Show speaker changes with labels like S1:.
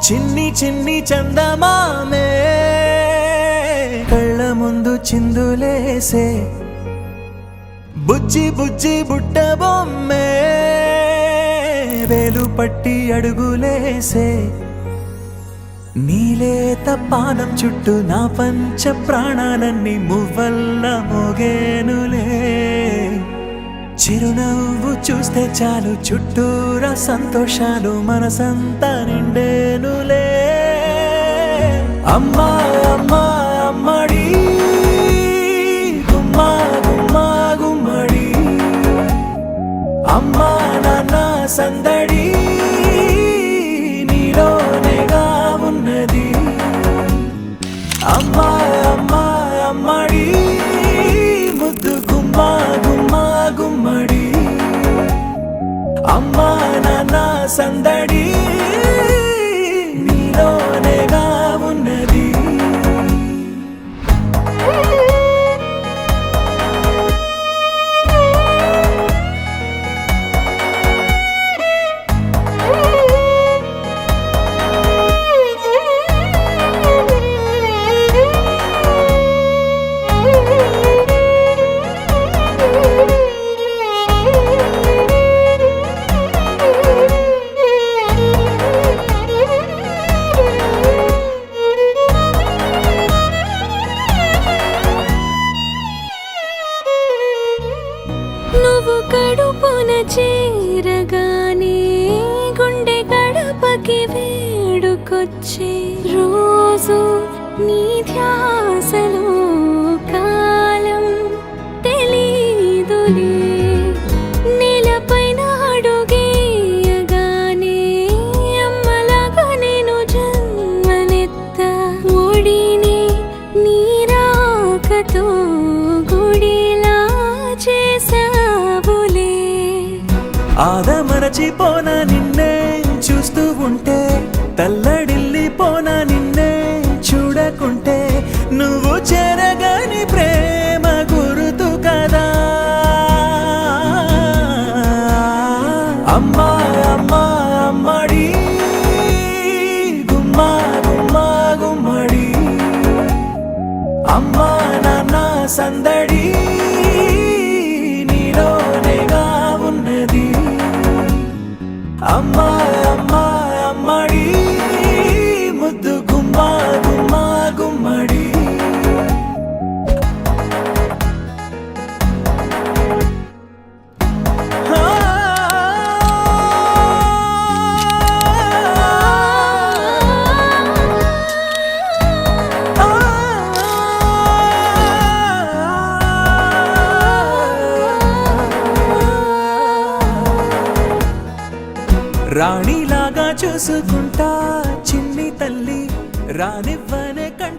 S1: చిన్ని చిన్ని చందమామే కళ్ళ ముందు చిందులేసే బుజ్జి బుజ్జి బుట్ట బొమ్మే వేలు పట్టి అడుగులేసే నీలేత పానం చుట్టూ నా పంచ ప్రాణాలన్నీ మువ్వల్ల మోగేనులే చిరునవ్వు చూస్తే చాలు చుట్టూరా సంతోషాలు మనసంతా నిండేనులే అమ్మా అమ్మా అమ్మడి గుమ్మా గుమ్మా గుమ్మడి అమ్మా నాన్న సందడి నీలోనేగా ఉన్నది అమ్మా అమ్మా అమ్మడి ముద్దు గుమ్మా గుమ్మా గుమ్మడి అమ్మా నాన్న సందడి నీలోనేగా ఉన్నది
S2: నువ్వు కడుపున చేరగానే గుండె గడపకి వేడుకొచ్చే రోజు నీ ధ్యాసలో కాలం తెలీదులే నేలపైన అడుగేయగానే అమ్మలాగా నేను జన్మనెత్త ఒడిని నీ రాకతో గుడిలా చేసావులే
S1: ఆదమరచిపోనా నిన్నే చూస్తూ ఉంటే తల్లడిల్లిపోనా నిన్నే చూడకుంటే నువ్వు చెరగని ప్రేమ గురుతు కదా అమ్మా అమ్మా అమ్మడి గుమ్మా గుమ్మా గుమ్మడి అమ్మా నాన్న సందడి నీలోనేగా ఉన్నది అమ్మా అమ్మా అమ్మడి ముద్దు గుమ్మా గుమ్మా గుమ్మడి రాణిలాగా చూసుకుంటా చిన్ని తల్లి రానివ్వనే కంట